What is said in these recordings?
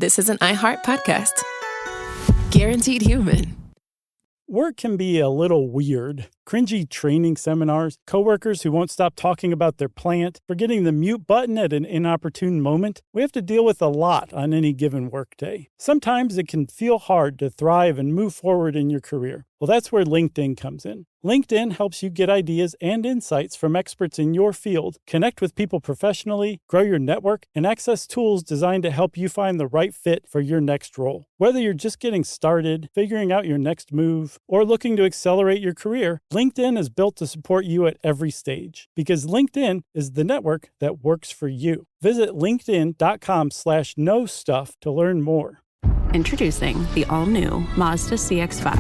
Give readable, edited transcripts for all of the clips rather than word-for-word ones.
This is an iHeart podcast. Guaranteed human. Work can be a little weird. Cringy training seminars, coworkers who won't stop talking about their plant, forgetting the mute button at an inopportune moment. We have to deal with a lot on any given workday. Sometimes it can feel hard to thrive and move forward in your career. Well, that's where LinkedIn comes in. LinkedIn helps you get ideas and insights from experts in your field, connect with people professionally, grow your network, and access tools designed to help you find the right fit for your next role. Whether you're just getting started, figuring out your next move, or looking to accelerate your career, LinkedIn is built to support you at every stage because LinkedIn is the network that works for you. Visit linkedin.com/know stuff to learn more. Introducing the all-new Mazda CX-5,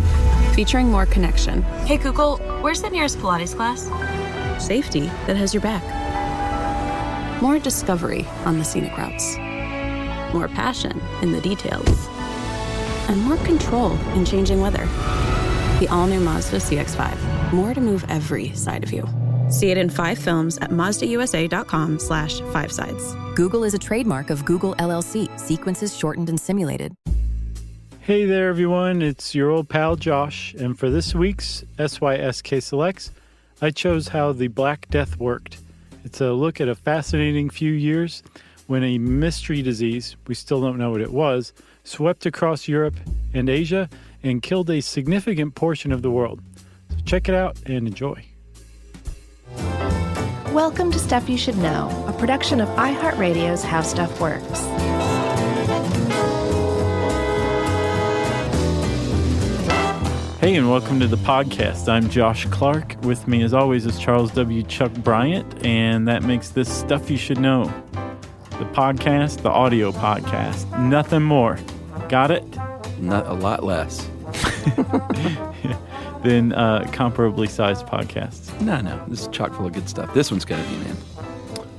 featuring more connection. Hey Google, where's the nearest Pilates class? Safety that has your back. More discovery on the scenic routes. More passion in the details. And more control in changing weather. The all-new Mazda CX-5. More to move every side of you. See it in 5 films at MazdaUSA.com/5sides. Google is a trademark of Google LLC. Sequences shortened and simulated. Hey there, everyone. It's your old pal Josh. And for this week's SYSK Selects, I chose how the Black Death worked. It's a look at a fascinating few years when a mystery disease, we still don't know what it was, swept across Europe and Asia and killed a significant portion of the world. So check it out and enjoy. Welcome to Stuff You Should Know, a production of iHeartRadio's How Stuff Works. Hey, and welcome to the podcast. I'm Josh Clark. With me, as always, is Charles W. Chuck Bryant, and that makes this Stuff You Should Know. The podcast, the audio podcast. Nothing more. Got it? Not a lot less. Than comparably sized podcasts. No. This is chock full of good stuff. This one's going to be, man.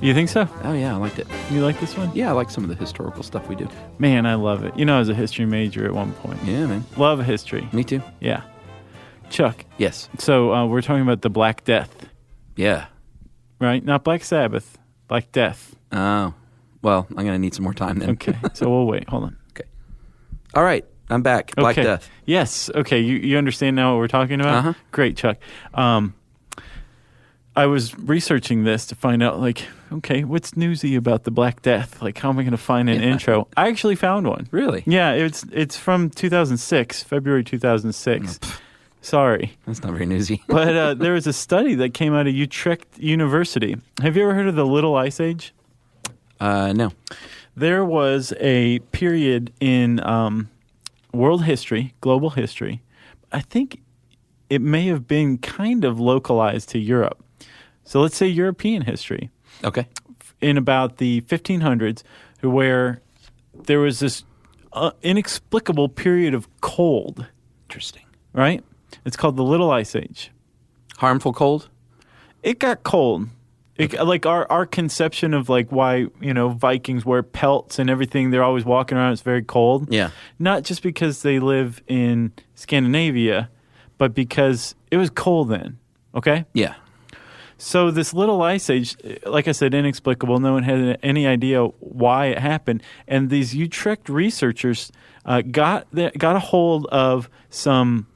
You think so? Oh, yeah, I liked it. You like this one? Yeah, I like some of the historical stuff we do. Man, I love it. You know, I was a history major at one point. Yeah, man. Love history. Me too. Yeah. Chuck. Yes. So we're talking about the Black Death. Yeah. Right? Not Black Sabbath. Black Death. Oh. Well, I'm going to need some more time then. Okay. So we'll wait. Hold on. Okay. All right. I'm back. Black Death. Yes. Okay. You understand now what we're talking about? Uh-huh. Great, Chuck. I was researching this to find out, okay, what's newsy about the Black Death? Like, how am I going to find an intro? I actually found one. Really? Yeah. It's from 2006, February 2006. Sorry. That's not very newsy. But there was a study that came out of Utrecht University. Have you ever heard of the Little Ice Age? No. There was a period in world history, global history. I think it may have been kind of localized to Europe. So let's say European history. Okay. In about the 1500s, where there was this inexplicable period of cold. Interesting. Right? It's called the Little Ice Age. Harmful cold? It got cold. Like our conception of why, Vikings wear pelts and everything, they're always walking around, it's very cold. Yeah. Not just because they live in Scandinavia, but because it was cold then. Okay? Yeah. So this Little Ice Age, like I said, inexplicable. No one had any idea why it happened. And these Utrecht researchers got a hold of some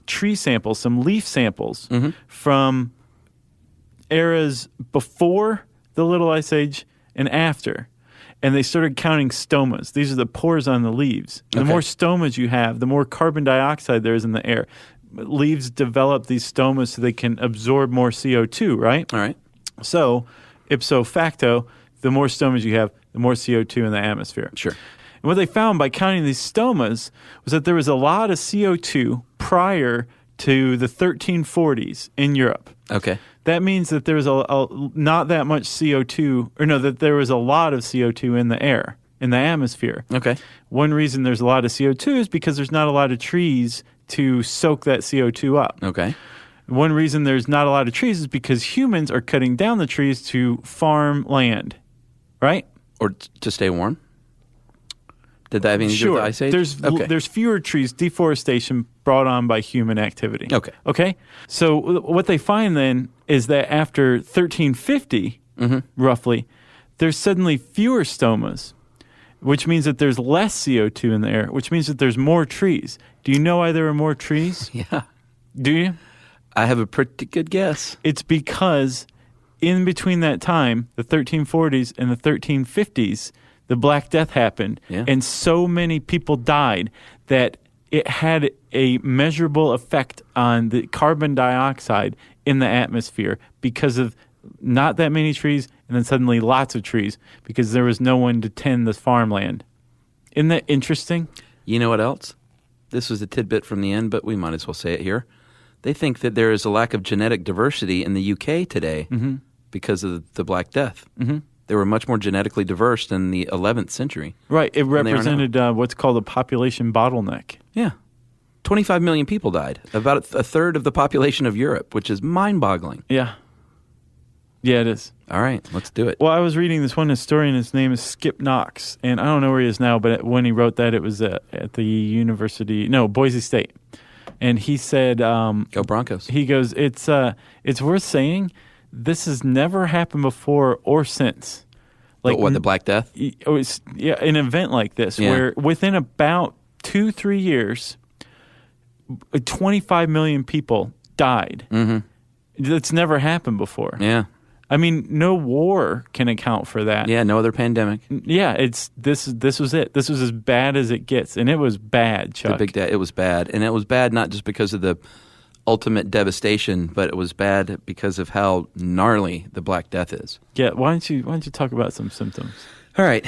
tree samples, some leaf samples from eras before the Little Ice Age and after. And they started counting stomas. These are the pores on the leaves. The more stomas you have, the more carbon dioxide there is in the air. Leaves develop these stomas so they can absorb more CO2, right? All right. So, ipso facto, the more stomas you have, the more CO2 in the atmosphere. Sure. And what they found by counting these stomas was that there was a lot of CO2 prior to the 1340s in Europe. Okay. That means that there was not that much CO2, that there was a lot of CO2 in the air, in the atmosphere. Okay. One reason there's a lot of CO2 is because there's not a lot of trees to soak that CO2 up. Okay. One reason there's not a lot of trees is because humans are cutting down the trees to farm land, right? Or to stay warm? Did that have anything to do with the Ice Age? There's fewer trees, deforestation brought on by human activity. Okay. Okay? So what they find then is that after 1350, roughly, there's suddenly fewer stomas. which means that there's less CO2 in the air, which means that there's more trees. Do you know why there are more trees? Yeah. Do you? I have a pretty good guess. It's because in between that time, the 1340s and the 1350s, the Black Death happened, and so many people died that it had a measurable effect on the carbon dioxide in the atmosphere because of not that many trees and then suddenly lots of trees because there was no one to tend the farmland. Isn't that interesting? You know what else? This was a tidbit from the end, but we might as well say it here. They think that there is a lack of genetic diversity in the UK today because of the Black Death. They were much more genetically diverse than the 11th century. Right. It represented what's called a population bottleneck. Yeah. 25 million people died, about a third of the population of Europe, which is mind-boggling. Yeah. Yeah, it is. All right, let's do it. Well, I was reading this one historian. His name is Skip Knox, and I don't know where he is now, but when he wrote that, it was at the Boise State. And he said... Go Broncos. He goes, it's worth saying this has never happened before or since. Like what, the Black Death? An event like this where within about 2-3 years, 25 million people died. That's never happened before. Yeah. I mean, no war can account for that. Yeah, no other pandemic. Yeah, this was it. This was as bad as it gets, and it was bad, Chuck. It was bad, and it was bad not just because of the ultimate devastation, but it was bad because of how gnarly the Black Death is. Yeah, why don't you talk about some symptoms? All right.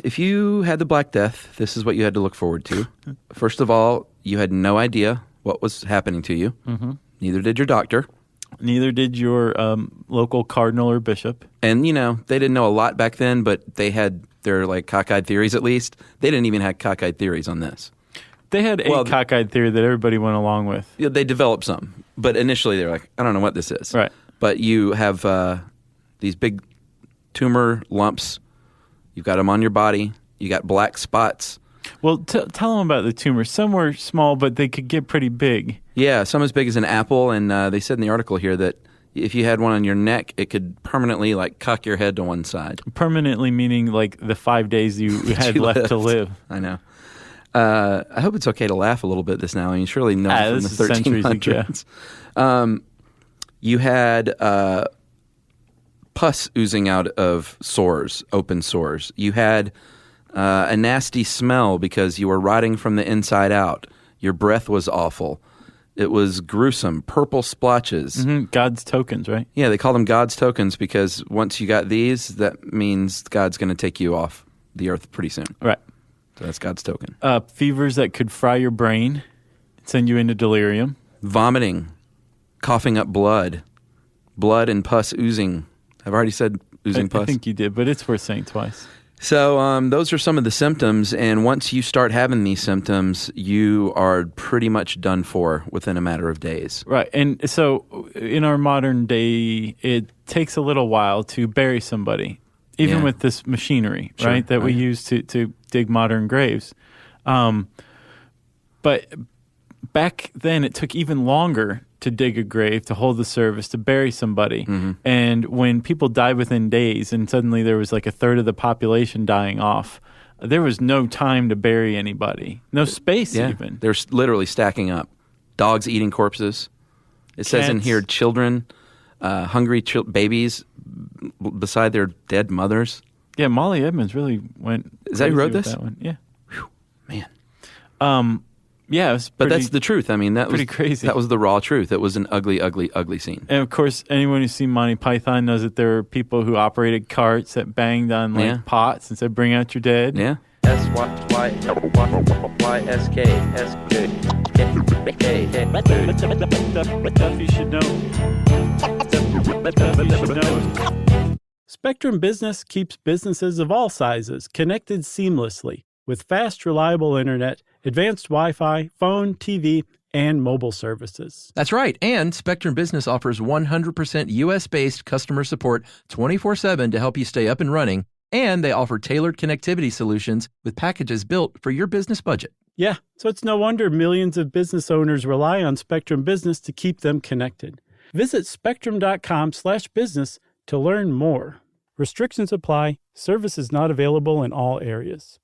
If you had the Black Death, this is what you had to look forward to. First of all, you had no idea what was happening to you. Neither did your doctor. Neither did your local cardinal or bishop. And, they didn't know a lot back then, but they had their, cockeyed theories at least. They didn't even have cockeyed theories on this. They had a cockeyed theory that everybody went along with. Yeah, they developed some. But initially, they were like, I don't know what this is. Right. But you have these big tumor lumps. You've got them on your body. You got black spots. Well, tell them about the tumors. Some were small, but they could get pretty big. Yeah, some as big as an apple. And they said in the article here that if you had one on your neck, it could permanently, cock your head to one side. Permanently meaning, the 5 days you had left to live. I know. I hope it's okay to laugh a little bit this now. I mean, surely no one from the 1300s. You had pus oozing out of sores, open sores. You had a nasty smell because you were rotting from the inside out. Your breath was awful. It was gruesome. Purple splotches. God's tokens, right? Yeah, they call them God's tokens because once you got these, that means God's going to take you off the earth pretty soon. Right. So that's God's token. Fevers that could fry your brain, send you into delirium. Vomiting, coughing up blood and pus oozing. I've already said oozing pus. I think you did, but it's worth saying twice. So those are some of the symptoms, and once you start having these symptoms, you are pretty much done for within a matter of days. Right, and so in our modern day, it takes a little while to bury somebody, even with this machinery, right, that we use to dig modern graves. But back then, it took even longer to dig a grave, to hold the service, to bury somebody. And when people died within days and suddenly there was a third of the population dying off, there was no time to bury anybody. No space even. They're literally stacking up. Dogs eating corpses. It says in here children, hungry babies beside their dead mothers. Yeah, Molly Edmonds really went Is that who wrote this? That one. Yeah. Whew, man. Yeah, it was but that's the truth. I mean, that pretty was crazy. That was the raw truth. It was an ugly, ugly, ugly scene. And of course, anyone who's seen Monty Python knows that there were people who operated carts that banged on pots and said, "Bring out your dead." Yeah. Stuff you should know. Spectrum Business keeps businesses of all sizes connected seamlessly with fast, reliable internet, advanced Wi-Fi, phone, TV, and mobile services. That's right. And Spectrum Business offers 100% U.S.-based customer support 24/7 to help you stay up and running. And they offer tailored connectivity solutions with packages built for your business budget. Yeah, so it's no wonder millions of business owners rely on Spectrum Business to keep them connected. Visit spectrum.com/business to learn more. Restrictions apply. Service is not available in all areas.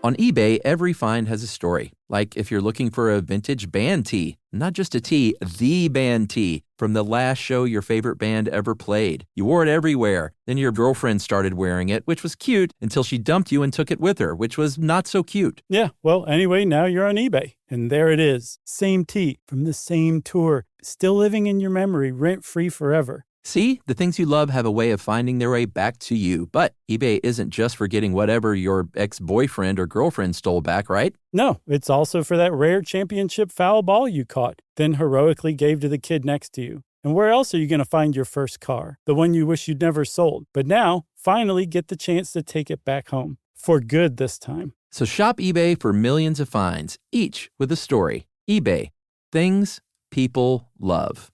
On eBay, every find has a story. Like if you're looking for a vintage band tee, not just a tee, the band tee from the last show your favorite band ever played. You wore it everywhere. Then your girlfriend started wearing it, which was cute, until she dumped you and took it with her, which was not so cute. Yeah, well, anyway, now you're on eBay. And there it is. Same tee from the same tour. Still living in your memory, rent-free forever. See, the things you love have a way of finding their way back to you. But eBay isn't just for getting whatever your ex-boyfriend or girlfriend stole back, right? No, it's also for that rare championship foul ball you caught, then heroically gave to the kid next to you. And where else are you going to find your first car? The one you wish you'd never sold. But now, finally get the chance to take it back home. For good this time. So shop eBay for millions of finds, each with a story. eBay. Things people love.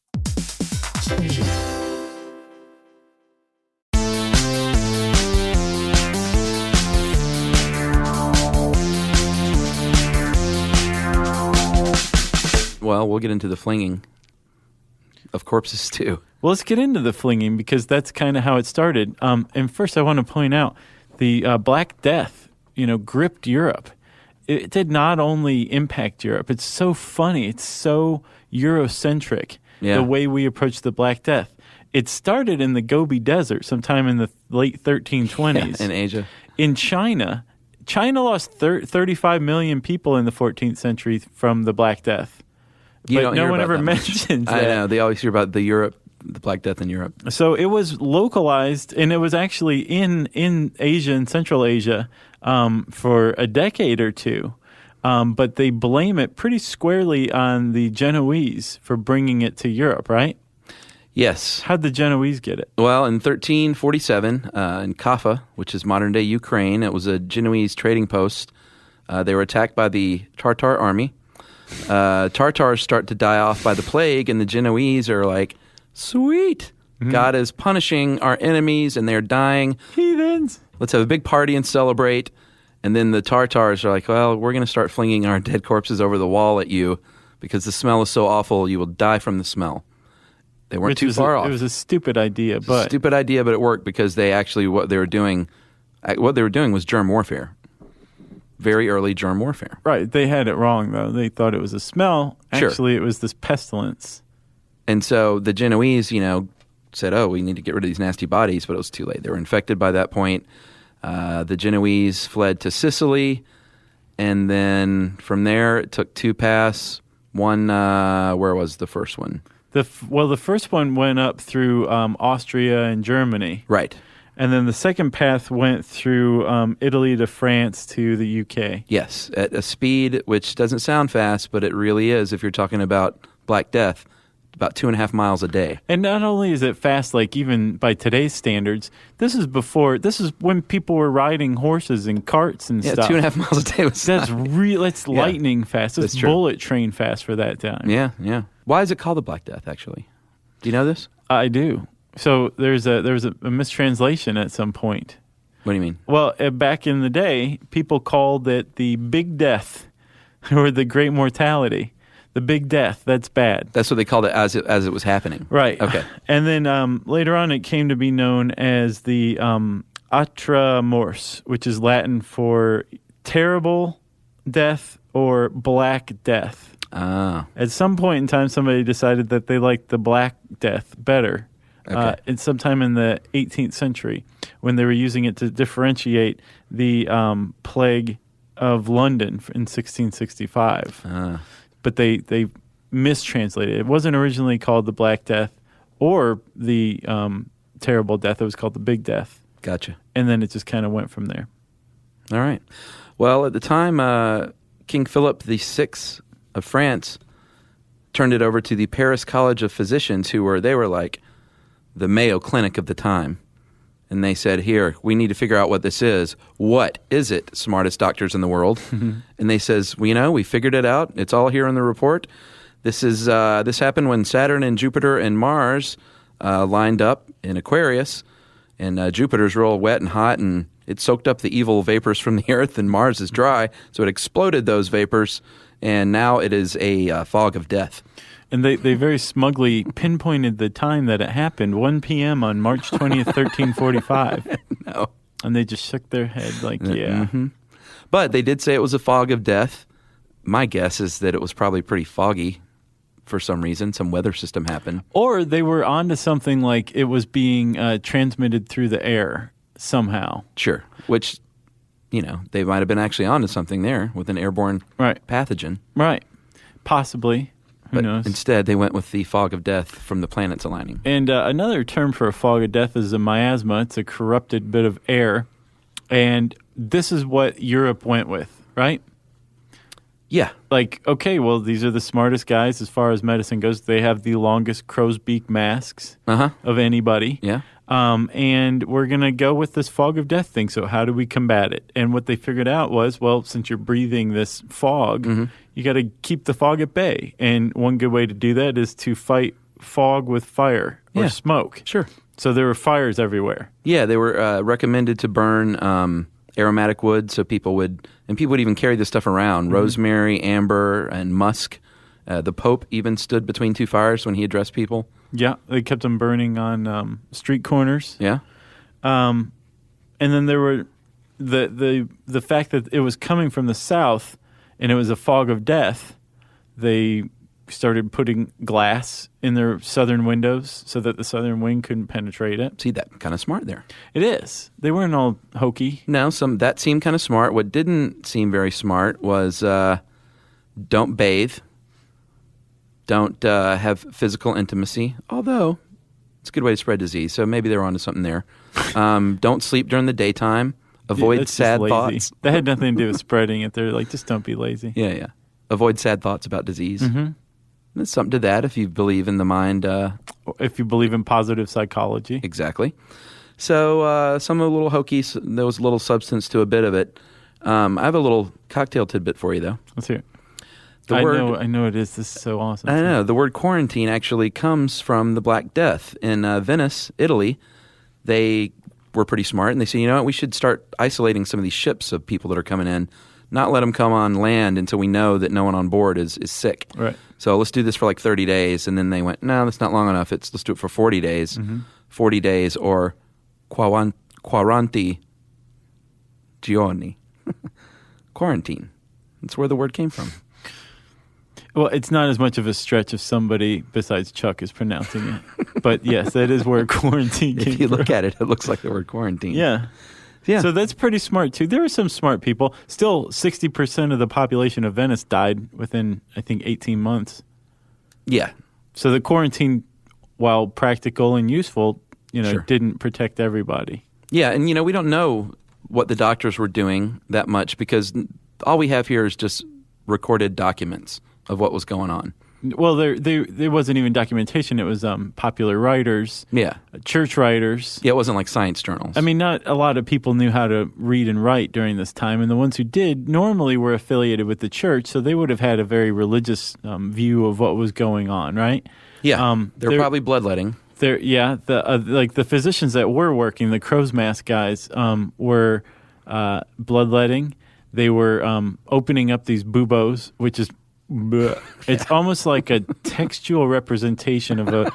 Well, we'll get into the flinging of corpses, too. Well, let's get into the flinging because that's kind of how it started. And first, I want to point out the Black Death, gripped Europe. It did not only impact Europe. It's so funny. It's so Eurocentric, the way we approach the Black Death. It started in the Gobi Desert sometime in the late 1320s. Yeah, in Asia. In China lost 35 million people in the 14th century from the Black Death. But no one ever mentions that. I know. They always hear about the Black Death in Europe. So it was localized, and it was actually in Asia and Central Asia for a decade or two. But they blame it pretty squarely on the Genoese for bringing it to Europe, right? Yes. How'd the Genoese get it? Well, in 1347, in Kaffa, which is modern-day Ukraine, it was a Genoese trading post. They were attacked by the Tartar army. Tartars start to die off by the plague, and the Genoese are like, sweet, God is punishing our enemies, and they're dying. Heathens. Let's have a big party and celebrate. And then the Tartars are like, well, we're going to start flinging our dead corpses over the wall at you because the smell is so awful, you will die from the smell. They weren't too far off. It was a stupid idea, but it worked because they actually what they were doing was germ warfare. Very early germ warfare. Right. They had it wrong, though. They thought it was a smell. Sure. Actually, it was this pestilence. And so the Genoese, said, oh, we need to get rid of these nasty bodies, but it was too late. They were infected by that point. The Genoese fled to Sicily, and then from there it took two paths. One, where was the first one? The first one went up through Austria and Germany. Right. And then the second path went through Italy to France to the UK. Yes, at a speed which doesn't sound fast, but it really is if you're talking about Black Death, about 2.5 miles a day. And not only is it fast, like even by today's standards, this is when people were riding horses and carts and stuff. 2.5 miles a day was That's lightning fast. It's bullet train fast for that time. Yeah, yeah. Why is it called the Black Death, actually? Do you know this? I do. So there was a mistranslation at some point. What do you mean? Well, back in the day, people called it the Big Death or the Great Mortality. The Big Death, that's bad. That's what they called it as it was happening. Right. Okay. And then later on it came to be known as the Atra Mors, which is Latin for terrible death or Black Death. Ah. At some point in time, somebody decided that they liked the Black Death better. Okay. It's sometime in the 18th century when they were using it to differentiate the plague of London in 1665. Ah. But they mistranslated it. It wasn't originally called the Black Death or the Terrible Death. It was called the Big Death. Gotcha. And then it just kind of went from there. All right. Well, at the time, King Philip VI of France turned it over to the Paris College of Physicians, they were like the Mayo Clinic of the time. And they said, here, we need to figure out what this is. What is it, smartest doctors in the world? And they says, well, we figured it out. It's all here in the report. This happened when Saturn and Jupiter and Mars lined up in Aquarius. And Jupiter's real wet and hot, and it soaked up the evil vapors from the Earth, and Mars is dry. So it exploded those vapors, and now it is a fog of death. And they very smugly pinpointed the time that it happened, 1 p.m. on March 20th, 1345. No. And they just shook their head like, yeah. Mm-hmm. But they did say it was a fog of death. My guess is that it was probably pretty foggy for some reason. Some weather system happened. Or they were onto something like it was being transmitted through the air somehow. Sure. Which, they might have been actually onto something there with an airborne pathogen. Right. Possibly. Who knows? Instead, they went with the fog of death from the planets aligning. And another term for a fog of death is a miasma. It's a corrupted bit of air. And this is what Europe went with, right? Yeah. Like, okay, well, these are the smartest guys as far as medicine goes. They have the longest crow's beak masks of anybody. Yeah. And we're going to go with this fog of death thing. So how do we combat it? And what they figured out was, well, since you're breathing this fog, you got to keep the fog at bay. And one good way to do that is to fight fog with fire or smoke. Sure. So there were fires everywhere. Yeah, they were recommended to burn aromatic wood, so people would even carry this stuff around. Rosemary, amber, and musk. The Pope even stood between two fires when he addressed people. Yeah, they kept them burning on street corners. Yeah. And then there were the fact that it was coming from the south and it was a fog of death. They started putting glass in their southern windows so that the southern wind couldn't penetrate it. See, that kind of smart there. It is. They weren't all hokey. No, that seemed kind of smart. What didn't seem very smart was don't bathe. Don't have physical intimacy, although it's a good way to spread disease, so maybe they were onto something there. Don't sleep during the daytime. Avoid sad thoughts. That had nothing to do with spreading it. They're like, just don't be lazy. Yeah. Avoid sad thoughts about disease. Mm-hmm. There's something to that if you believe in the mind. If you believe in positive psychology. Exactly. So some of the little hokey, there was a little substance to a bit of it. I have a little cocktail tidbit for you, though. Let's hear it. I know it is. This is so awesome. I know. The word quarantine actually comes from the Black Death. In Venice, Italy, they were pretty smart, and they said, you know what, we should start isolating some of these ships of people that are coming in, not let them come on land until we know that no one on board is sick. Right. So let's do this for like 30 days. And then they went, no, that's not long enough. Let's do it for 40 days. 40 days or quaranti giorni. Quarantine. That's where the word came from. Well, it's not as much of a stretch if somebody besides Chuck is pronouncing it. But yes, that is where quarantine came from. If you look at it, it looks like the word quarantine. Yeah. So that's pretty smart, too. There were some smart people. Still, 60% of the population of Venice died within, I think, 18 months. Yeah. So the quarantine, while practical and useful, didn't protect everybody. Yeah, and, we don't know what the doctors were doing that much because all we have here is just recorded documents of what was going on. Well, there wasn't even documentation. It was popular writers, church writers. Yeah, it wasn't like science journals. I mean, not a lot of people knew how to read and write during this time, and the ones who did normally were affiliated with the church, so they would have had a very religious view of what was going on, right? Yeah, they're probably bloodletting. The physicians that were working, the crow's mask guys, were bloodletting. They were opening up these buboes, which is it's almost like a textual representation of a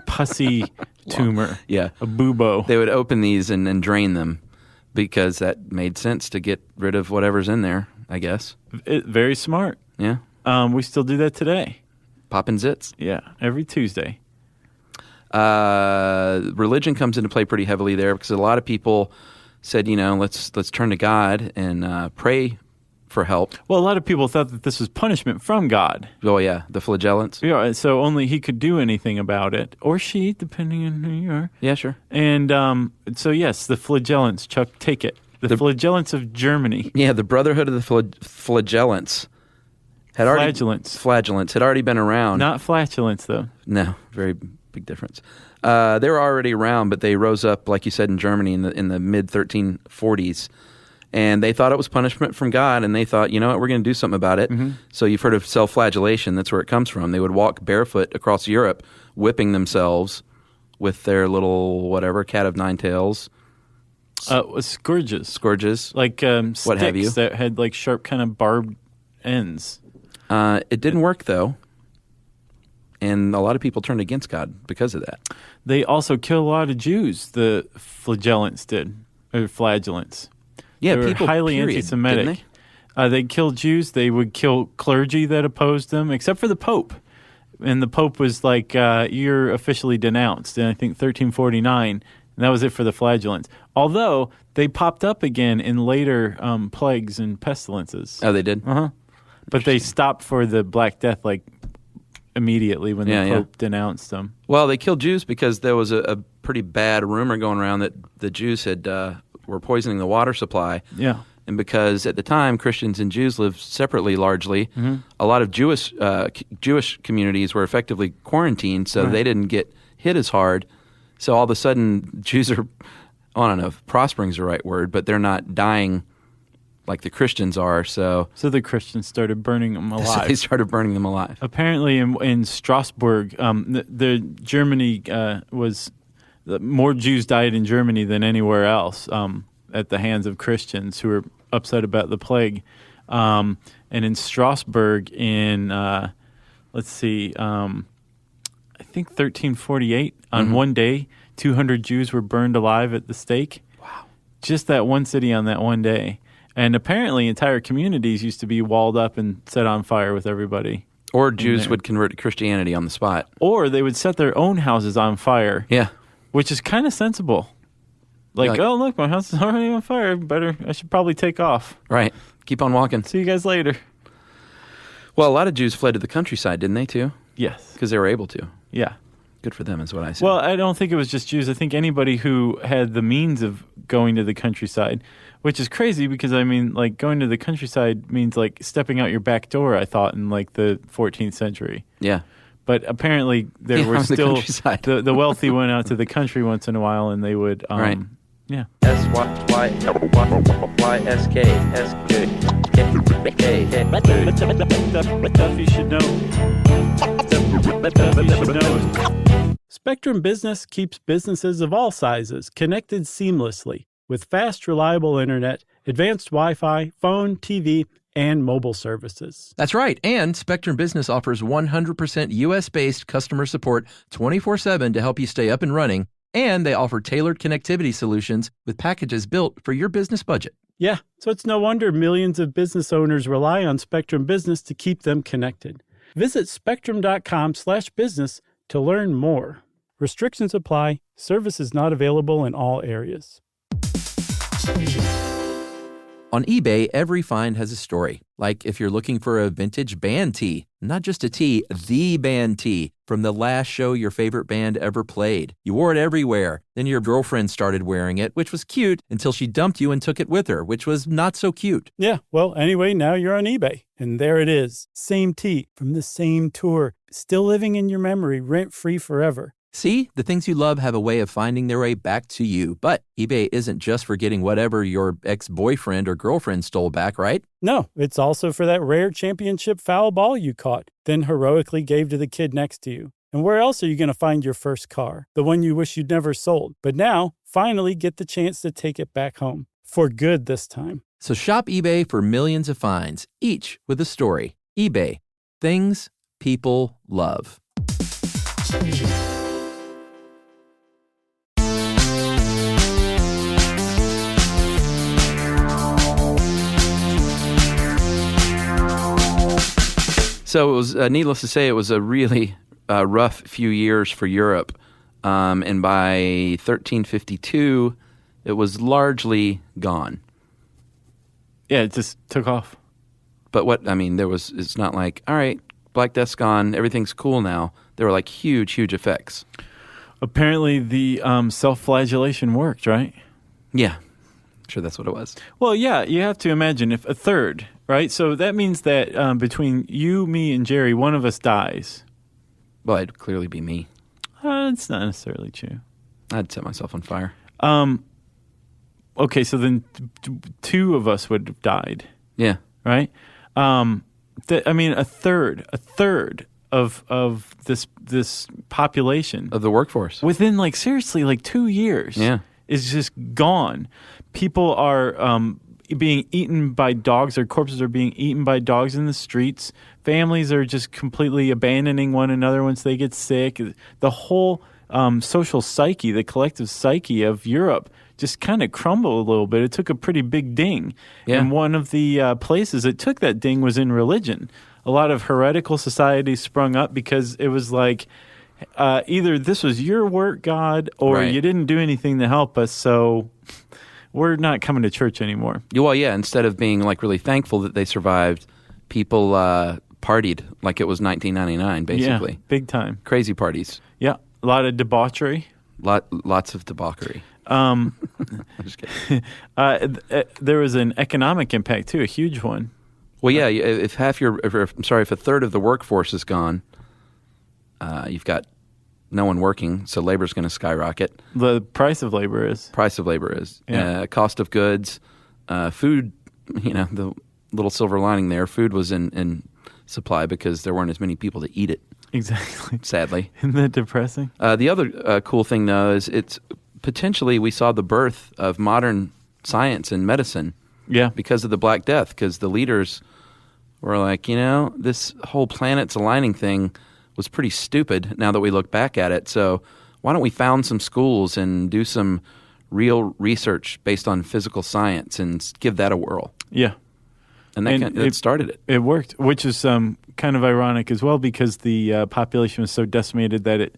pussy tumor. Yeah. A bubo. They would open these and drain them because that made sense to get rid of whatever's in there, I guess. Very smart. Yeah. We still do that today. Popping zits. Yeah, every Tuesday. Religion comes into play pretty heavily there because a lot of people said, let's turn to God and pray for help. Well, a lot of people thought that this was punishment from God. Oh, yeah, the flagellants. Yeah, so only he could do anything about it, or she, depending on who you are. Yeah, sure. And so, yes, the flagellants. Chuck, take it. The flagellants of Germany. Yeah, the Brotherhood of the Flagellants. Flagellants had already been around. Not flatulence, though. No, very big difference. They were already around, but they rose up, like you said, in Germany in the mid-1340s. And they thought it was punishment from God, and they thought, you know what, we're going to do something about it. Mm-hmm. So you've heard of self-flagellation. That's where it comes from. They would walk barefoot across Europe, whipping themselves with their little, whatever, cat of nine tails. Scourges. Scourges. Like what sticks have you. That had like sharp kind of barbed ends. It didn't work, though. And a lot of people turned against God because of that. They also killed a lot of Jews, the flagellants did. or flagellants. Yeah, they were people, highly period, anti-Semitic. didn't They'd kill Jews. They would kill clergy that opposed them, except for the Pope. And the Pope was like, you're officially denounced in, I think, 1349. And that was it for the flagellants. Although they popped up again in later plagues and pestilences. Oh, they did? Uh-huh. But they stopped for the Black Death like immediately when the Pope denounced them. Well, they killed Jews because there was a pretty bad rumor going around that the Jews had were poisoning the water supply. Yeah. And because at the time Christians and Jews lived separately largely, a lot of Jewish communities were effectively quarantined, so they didn't get hit as hard. So all of a sudden, Jews are, I don't know if prospering is the right word, but they're not dying like the Christians are. So the Christians started burning them alive. So they started burning them alive. Apparently in Strasbourg, Germany was more Jews died in Germany than anywhere else at the hands of Christians who were upset about the plague. And in Strasbourg in, I think 1348, on one day, 200 Jews were burned alive at the stake. Wow. Just that one city on that one day. And apparently entire communities used to be walled up and set on fire with everybody. Or Jews would convert to Christianity on the spot. Or they would set their own houses on fire. Yeah. Which is kind of sensible. Like, oh, look, my house is already on fire. I should probably take off. Right. Keep on walking. See you guys later. Well, a lot of Jews fled to the countryside, didn't they, too? Yes. Because they were able to. Yeah. Good for them is what I say. Well, I don't think it was just Jews. I think anybody who had the means of going to the countryside, which is crazy because, I mean, like, going to the countryside means, like, stepping out your back door, I thought, in, like, the 14th century. Yeah. But apparently there were still the wealthy went out to the country once in a while and they would right. Yeah. Stuff you should know. Spectrum Business keeps businesses of all sizes connected seamlessly with fast, reliable internet, advanced Wi-Fi, phone, TV, and mobile services. That's right. And Spectrum Business offers 100% U.S.-based customer support 24/7 to help you stay up and running. And they offer tailored connectivity solutions with packages built for your business budget. Yeah, so it's no wonder millions of business owners rely on Spectrum Business to keep them connected. Visit spectrum.com/business to learn more. Restrictions apply. Services not available in all areas. On eBay, every find has a story. Like if you're looking for a vintage band tee, not just a tee, the band tee from the last show your favorite band ever played. You wore it everywhere. Then your girlfriend started wearing it, which was cute, until she dumped you and took it with her, which was not so cute. Yeah, well, anyway, now you're on eBay. And there it is. Same tee from the same tour. Still living in your memory, rent-free forever. See, the things you love have a way of finding their way back to you. But eBay isn't just for getting whatever your ex-boyfriend or girlfriend stole back, right? No, it's also for that rare championship foul ball you caught, then heroically gave to the kid next to you. And where else are you going to find your first car? The one you wish you'd never sold. But now, finally get the chance to take it back home. For good this time. So shop eBay for millions of finds, each with a story. eBay. Things people love. So it was, needless to say, it was a really rough few years for Europe. And by 1352, it was largely gone. Yeah, it just took off. But it's not like, all right, Black Death's gone, everything's cool now. There were like huge, huge effects. Apparently the self-flagellation worked, right? Yeah. Sure, that's what it was. Well, yeah, you have to imagine if a third, right? So that means that between you, me, and Jerry, one of us dies. Well, it'd clearly be me. It's not necessarily true. I'd set myself on fire. Okay, so then two of us would have died. Yeah. Right? A third of this population. Of the workforce. Within, seriously, 2 years. Yeah. Is just gone. People are being eaten by dogs. Their corpses are being eaten by dogs in the streets. Families are just completely abandoning one another once they get sick. The whole social psyche, the collective psyche of Europe just kind of crumble a little bit. It took a pretty big ding. Yeah. And one of the places it took that ding was in religion. A lot of heretical societies sprung up because it was like either this was your work, God, or you didn't do anything to help us, so we're not coming to church anymore. Well, yeah, instead of being like really thankful that they survived, people partied like it was 1999, basically. Yeah, big time. Crazy parties. Yeah, a lot of debauchery. Lots of debauchery. I'm just kidding. There was an economic impact, too, a huge one. Well, yeah, if a third of the workforce is gone, you've got no one working, so labor's going to skyrocket. The price of labor is. Yeah. Cost of goods, food, the little silver lining there, food was in supply because there weren't as many people to eat it. Exactly. Sadly. Isn't that depressing? The other cool thing, though, is it's potentially we saw the birth of modern science and medicine. Yeah. Because of the Black Death, because the leaders were like, this whole planets aligning thing was pretty stupid now that we look back at it. So why don't we found some schools and do some real research based on physical science and give that a whirl? Yeah. And that started it. It worked, which is kind of ironic as well because the population was so decimated that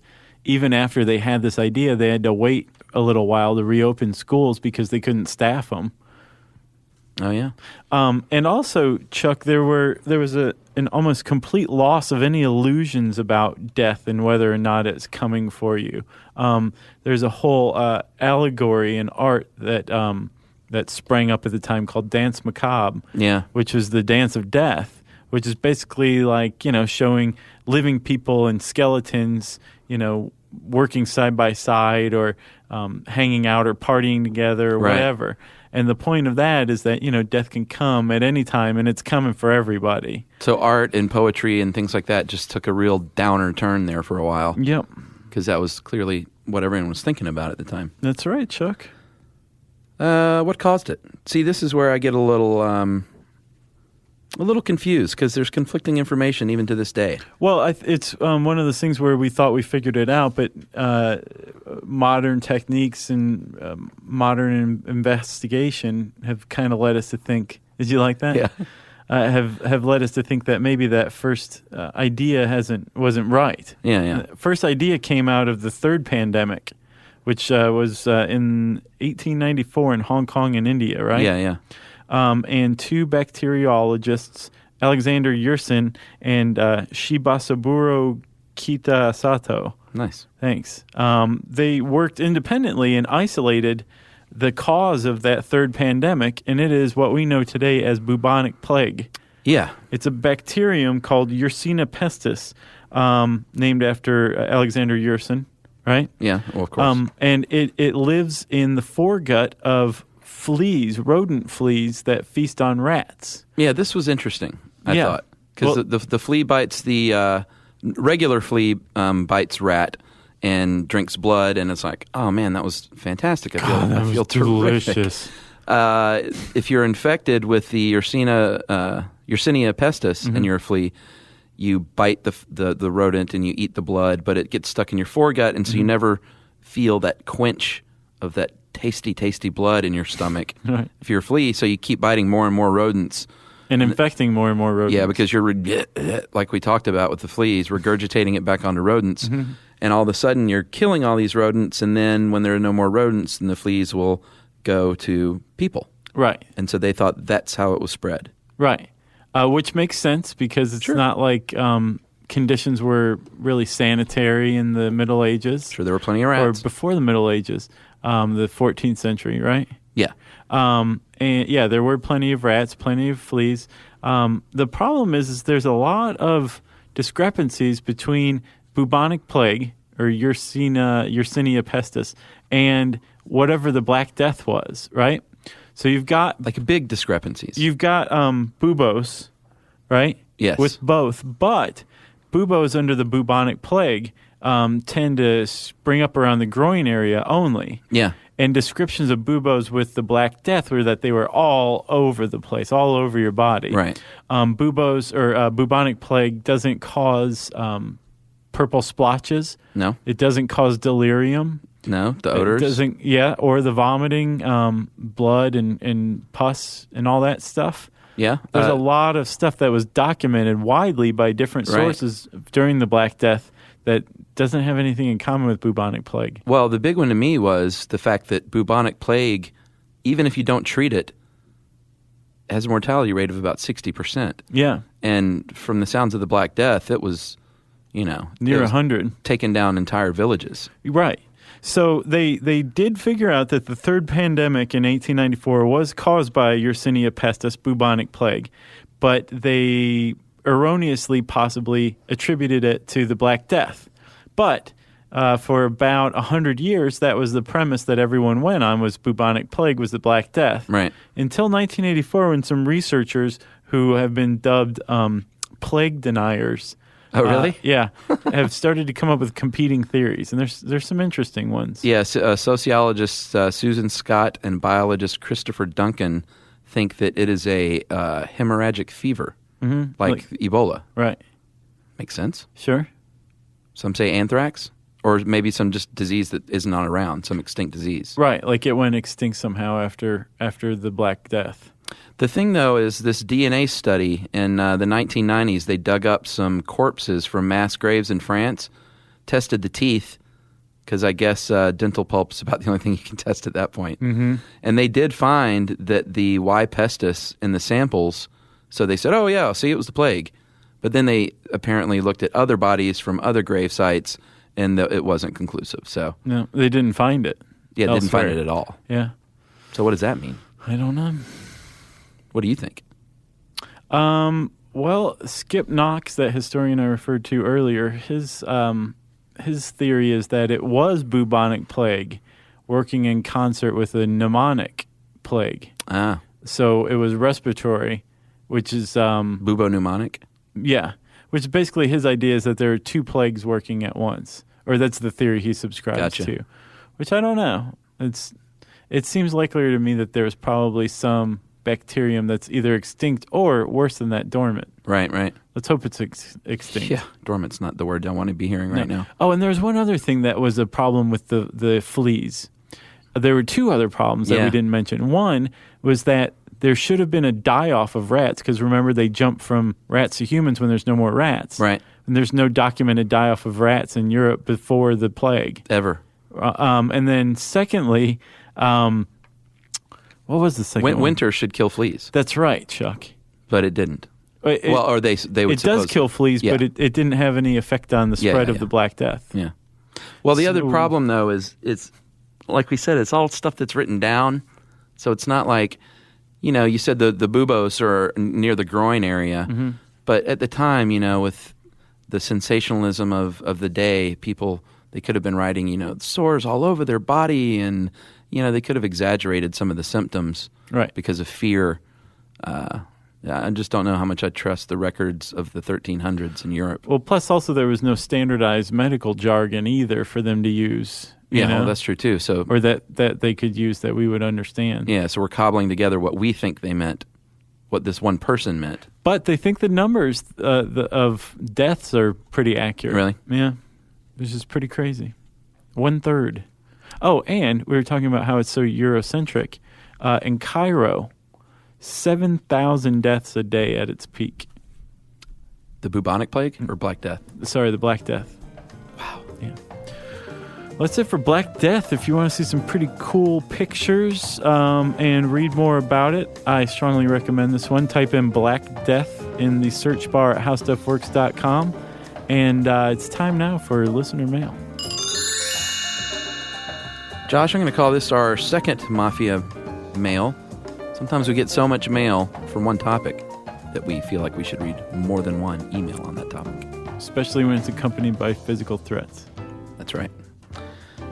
even after they had this idea, they had to wait a little while to reopen schools because they couldn't staff them. Oh, yeah. And also, Chuck, there was an almost complete loss of any illusions about death and whether or not it's coming for you. There's a whole allegory in art that sprang up at the time called Dance Macabre, which was the dance of death, which is basically like, showing living people and skeletons, working side by side or hanging out or partying together or whatever. And the point of that is that, death can come at any time, and it's coming for everybody. So art and poetry and things like that just took a real downer turn there for a while. Yep. Because that was clearly what everyone was thinking about at the time. That's right, Chuck. What caused it? See, this is where I get a little confused because there's conflicting information even to this day. Well, it's one of those things where we thought we figured it out, but modern techniques and modern investigation have kind of led us to think. Did you like that? Yeah. Have led us to think that maybe that first idea wasn't right. Yeah. The first idea came out of the third pandemic, which was in 1894 in Hong Kong and India, right? Yeah. And two bacteriologists, Alexander Yersin and Shibasaburo Kitasato. Nice. Thanks. They worked independently and isolated the cause of that third pandemic, and it is what we know today as bubonic plague. Yeah. It's a bacterium called Yersinia pestis, named after Alexander Yersin, right? Yeah, well, of course. And it lives in the foregut of fleas, rodent fleas that feast on rats. Yeah, this was interesting, I thought. Because the flea bites the regular flea bites rat and drinks blood, and it's like, oh man, that was fantastic. I feel delicious. If you're infected with the Yersinia pestis and you're a flea, you bite the rodent and you eat the blood, but it gets stuck in your foregut, and so you never feel that quench of that tasty blood in your stomach. Right. If you're a flea, so you keep biting more and more rodents. And infecting more and more rodents. Yeah, because you're, like we talked about with the fleas, regurgitating it back onto rodents. Mm-hmm. And all of a sudden, you're killing all these rodents, and then when there are no more rodents, then the fleas will go to people. Right. And so they thought that's how it was spread. Right. Which makes sense because it's not like conditions were really sanitary in the Middle Ages. Sure, there were plenty of rats. Or before the Middle Ages, the 14th century, right? Yeah. And yeah, there were plenty of rats, plenty of fleas. The problem is there's a lot of discrepancies between bubonic plague or Yersinia pestis and whatever the Black Death was, right? So you've got like big discrepancies. You've got buboes, right? Yes. With both, but buboes under the bubonic plague tend to spring up around the groin area only. Yeah. And descriptions of buboes with the Black Death were that they were all over the place, all over your body. Right. Buboes or bubonic plague doesn't cause purple splotches. No. It doesn't cause delirium. No, the odors? Or the vomiting, blood and pus and all that stuff. Yeah. There's a lot of stuff that was documented widely by different sources during the Black Death that doesn't have anything in common with bubonic plague. Well, the big one to me was the fact that bubonic plague, even if you don't treat it, has a mortality rate of about 60%. Yeah. And from the sounds of the Black Death, it was, near 100. Taking down entire villages. Right. So they did figure out that the third pandemic in 1894 was caused by Yersinia pestis, bubonic plague, but they erroneously possibly attributed it to the Black Death. But for about 100 years, that was the premise that everyone went on, was bubonic plague was the Black Death. Right. Until 1984, when some researchers who have been dubbed plague deniers. Oh, really? Yeah, have started to come up with competing theories, and there's some interesting ones. Yeah, sociologist Susan Scott and biologist Christopher Duncan think that it is a hemorrhagic fever, like Ebola. Right. Makes sense. Sure. Some say anthrax, or maybe some just disease that is not around, some extinct disease. Right, like it went extinct somehow after the Black Death. The thing, though, is this DNA study in the 1990s, they dug up some corpses from mass graves in France, tested the teeth, because I guess dental pulp is about the only thing you can test at that point. Mm-hmm. And they did find that the Y. pestis in the samples, so they said, oh, yeah, see, it was the plague. But then they apparently looked at other bodies from other grave sites, and it wasn't conclusive. So no, they didn't find it. Yeah, they didn't find it at all. Yeah. So what does that mean? I don't know. What do you think? Well, Skip Knox, that historian I referred to earlier, his theory is that it was bubonic plague working in concert with a pneumonic plague. Ah. So it was respiratory, which is... Buboneumotic? Yeah, which basically his idea is that there are two plagues working at once. Or that's the theory he subscribes to. Which I don't know. It seems likelier to me that there's probably some bacterium that's either extinct or, worse than that, dormant. Right. Let's hope it's extinct. Yeah, dormant's not the word I want to be hearing right now. Oh, and there's one other thing that was a problem with the fleas. There were two other problems that we didn't mention. One was that there should have been a die-off of rats, because remember, they jump from rats to humans when there's no more rats. Right. And there's no documented die-off of rats in Europe before the plague. Ever. And then secondly... what was the second one? Winter should kill fleas. That's right, Chuck. But it didn't. They would. It does kill fleas, but it didn't have any effect on the spread of the Black Death. Yeah. Well, the other problem, though, is it's, like we said, it's all stuff that's written down. So it's not like, you said the buboes are near the groin area. Mm-hmm. But at the time, with the sensationalism of the day, people, they could have been writing, sores all over their body, and they could have exaggerated some of the symptoms because of fear. I just don't know how much I trust the records of the 1300s in Europe. Well, plus also there was no standardized medical jargon either for them to use. Well, that's true too. So, or that they could use that we would understand. Yeah, so we're cobbling together what we think they meant, what this one person meant. But they think the numbers of deaths are pretty accurate. Really? Yeah, which is pretty crazy. 1/3. Oh, and we were talking about how it's so Eurocentric. In Cairo, 7,000 deaths a day at its peak. The bubonic plague or Black Death? Sorry, the Black Death. Wow. Yeah. Well, that's it for Black Death. If you want to see some pretty cool pictures and read more about it, I strongly recommend this one. Type in Black Death in the search bar at howstuffworks.com. And it's time now for listener mail. Josh, I'm going to call this our second Mafia mail. Sometimes we get so much mail from one topic that we feel like we should read more than one email on that topic. Especially when it's accompanied by physical threats. That's right.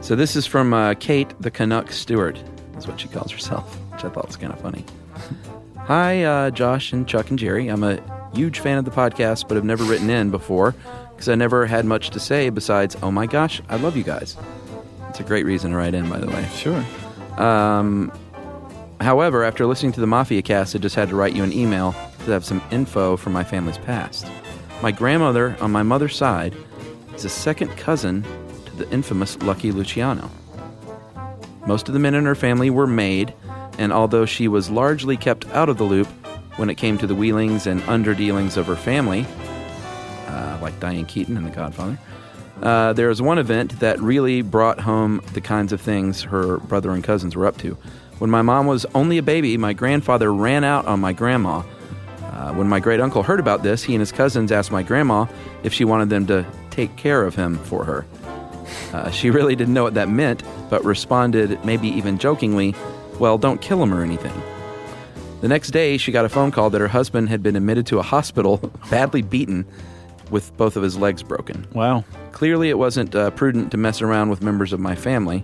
So this is from Kate the Canuck Stewart, is what she calls herself, which I thought was kind of funny. Hi, Josh and Chuck and Jerry. I'm a huge fan of the podcast, but have never written in before because I never had much to say besides, oh my gosh, I love you guys. It's a great reason to write in, by the way. Sure. However, after listening to the Mafia cast, I just had to write you an email to have some info from my family's past. My grandmother, on my mother's side, is a second cousin to the infamous Lucky Luciano. Most of the men in her family were made, and although she was largely kept out of the loop when it came to the wheelings and underdealings of her family, like Diane Keaton in The Godfather, there was one event that really brought home the kinds of things her brother and cousins were up to. When my mom was only a baby, my grandfather ran out on my grandma. When my great uncle heard about this, he and his cousins asked my grandma if she wanted them to take care of him for her. She really didn't know what that meant, but responded, maybe even jokingly, "Well, don't kill him or anything." The next day, she got a phone call that her husband had been admitted to a hospital, badly beaten, with both of his legs broken. Wow. Clearly, it wasn't prudent to mess around with members of my family.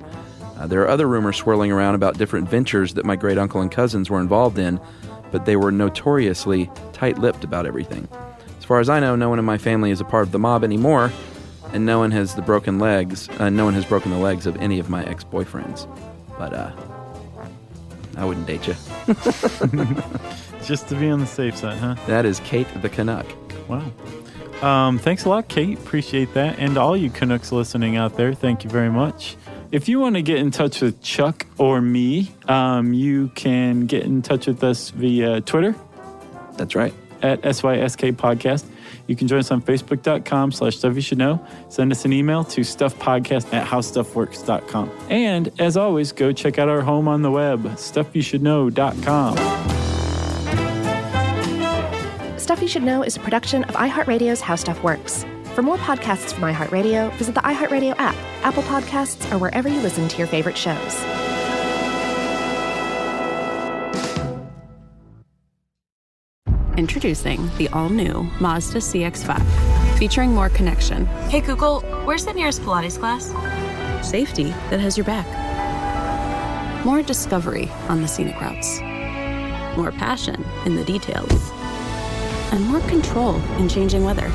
There are other rumors swirling around about different ventures that my great uncle and cousins were involved in, but they were notoriously tight-lipped about everything. As far as I know, no one in my family is a part of the mob anymore, and no one has broken the legs of any of my ex-boyfriends. But I wouldn't date you. Just to be on the safe side, huh? That is Kate the Canuck. Wow. Thanks a lot, Kate. Appreciate that. And all you Canucks listening out there, thank you very much. If you want to get in touch with Chuck or me, you can get in touch with us via Twitter. That's right. At SYSK Podcast. You can join us on Facebook.com/StuffYouShouldKnow. Send us an email to stuffpodcast@howstuffworks.com. And as always, go check out our home on the web, StuffYouShouldKnow.com. Stuff You Should Know is a production of iHeartRadio's How Stuff Works. For more podcasts from iHeartRadio, visit the iHeartRadio app, Apple Podcasts, or wherever you listen to your favorite shows. Introducing the all-new Mazda CX-5, featuring more connection, Hey Google, where's the nearest Pilates class? safety that has your back, more discovery on the scenic routes, more passion in the details, and more control in changing weather.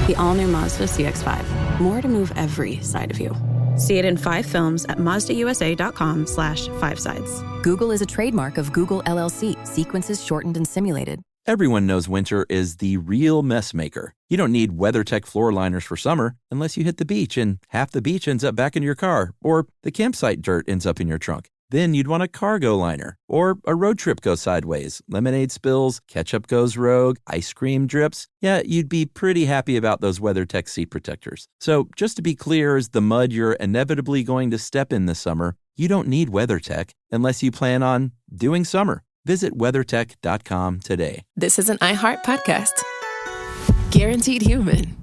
The all-new Mazda CX-5, more to move every side of you. See it in 5 films at MazdaUSA.com/5sides. Google is a trademark of Google LLC, sequences shortened and simulated. Everyone knows winter is the real mess maker. You don't need WeatherTech floor liners for summer unless you hit the beach and half the beach ends up back in your car, or the campsite dirt ends up in your trunk. Then you'd want a cargo liner, or a road trip goes sideways, lemonade spills, ketchup goes rogue, ice cream drips. Yeah, you'd be pretty happy about those WeatherTech seat protectors. So just to be clear, as the mud you're inevitably going to step in this summer, you don't need WeatherTech unless you plan on doing summer. Visit WeatherTech.com today. This is an iHeart podcast. Guaranteed human.